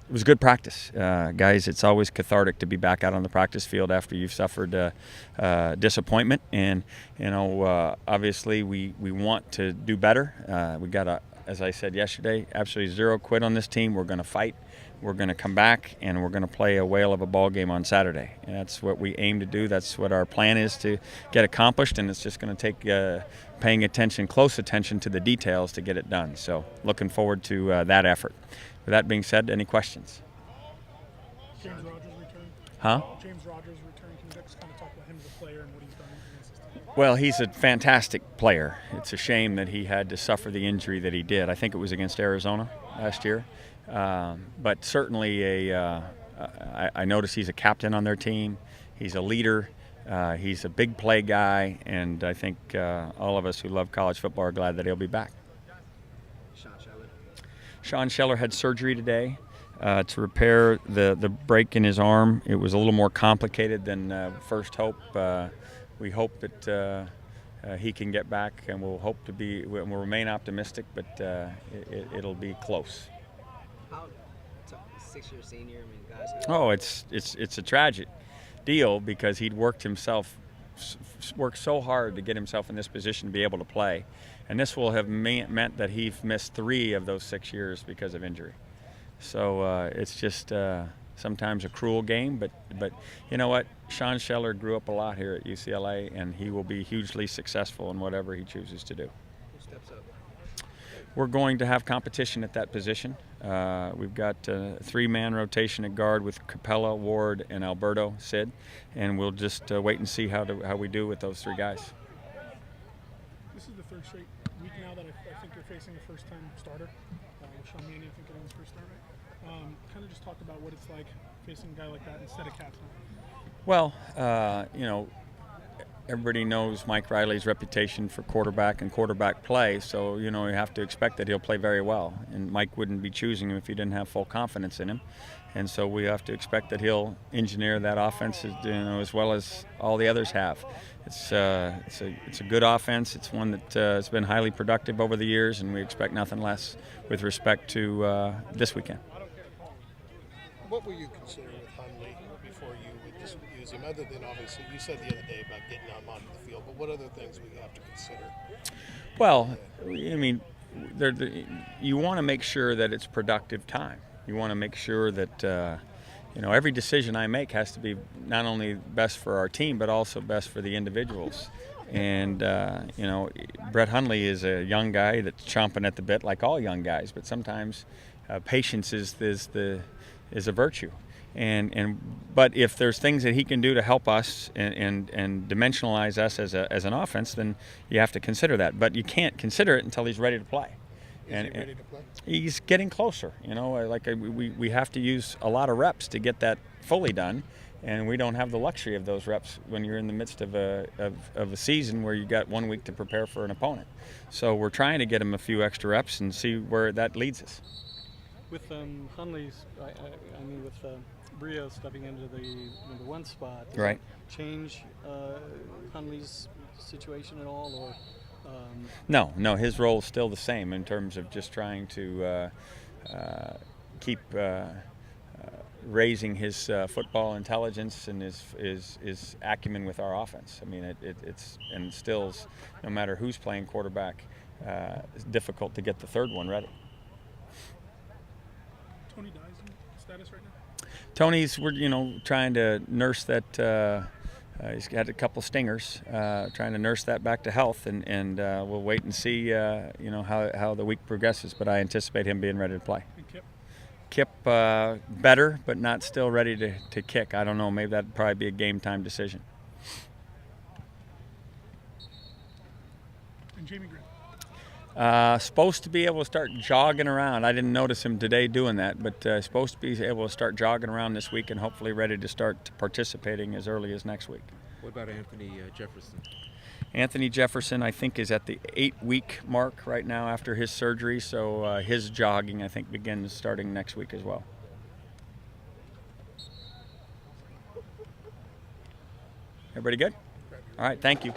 It was good practice. Guys, it's always cathartic to be back out on the practice field after you've suffered disappointment. And, obviously we want to do better. We got, as I said yesterday, absolutely zero quit on this team. We're going to fight. We're going to come back, and we're going to play a whale of a ball game on Saturday. And that's what we aim to do. That's what our plan is to get accomplished, and it's just going to take paying attention, close attention to the details to get it done. So looking forward to that effort. With that being said, any questions? James Rogers returned. Huh? James Rogers returned. Can you just kind of talk about him as a player and what he's done against this team? Well, he's a fantastic player. It's a shame that he had to suffer the injury that he did. I think it was against Arizona last year. But certainly I notice he's a captain on their team. He's a leader. He's a big play guy. And I think all of us who love college football are glad that he'll be back. Sean Scheller had surgery today to repair the break in his arm. It was a little more complicated than first hope. We hope that he can get back, and we'll remain optimistic, but it'll be close. How 6-year senior? I mean, guys. Oh, it's a tragic deal because he'd worked so hard to get himself in this position to be able to play, and this will have meant that he missed 3 of those 6 years because of injury. So it's just sometimes a cruel game, but you know what? Sean Scheller grew up a lot here at UCLA, and he will be hugely successful in whatever he chooses to do. Who steps up? We're going to have competition at that position. We've got a 3-man rotation at guard with Capella, Ward, and Alberto Sid, and we'll just wait and see how we do with those 3 guys. This is the third straight week now that I think you're facing a first-time starter. Sean Mannion, I think, getting his first start, right? Kind of just talk about what it's like facing a guy like that instead of Katz now. Well, everybody knows Mike Riley's reputation for quarterback and quarterback play, so you have to expect that he'll play very well. And Mike wouldn't be choosing him if he didn't have full confidence in him. And so we have to expect that he'll engineer that offense, as well as all the others have. It's a good offense. It's one that has been highly productive over the years, and we expect nothing less with respect to this weekend. What will you consider with Hundley before you would just use him, other than obviously you said the other day about getting him onto the field, but what other things will you have to consider? Well, I mean, you want to make sure that it's productive time. You want to make sure that every decision I make has to be not only best for our team but also best for the individuals. And Brett Hundley is a young guy that's chomping at the bit, like all young guys. But sometimes patience is a virtue. But if there's things that he can do to help us and dimensionalize us as an offense, then you have to consider that. But you can't consider it until he's ready to play. Is he ready to play? He's getting closer. We have to use a lot of reps to get that fully done, and we don't have the luxury of those reps when you're in the midst of a season where you got 1 week to prepare for an opponent. So we're trying to get him a few extra reps and see where that leads us. With Hundley's, with Brio stepping into the number 1 spot, does right. it change Hundley's situation at all, or? No, his role is still the same in terms of just trying to keep raising his football intelligence and his acumen with our offense. I mean, it instills, no matter who's playing quarterback, it's difficult to get the third one ready. Tony Dyson status right now? Tony's, we're trying to nurse that. He's had a couple stingers, trying to nurse that back to health, and we'll wait and see, how the week progresses. But I anticipate him being ready to play. And Kip? Kip, better, but not still ready to kick. I don't know. Maybe that'd probably be a game time decision. And Jamie Green? Supposed to be able to start jogging around. I didn't notice him today doing that, but supposed to be able to start jogging around this week and hopefully ready to start participating as early as next week. What about Anthony Jefferson? Anthony Jefferson, I think, is at the 8-week mark right now after his surgery, so his jogging, I think, begins starting next week as well. Everybody good? All right, thank you.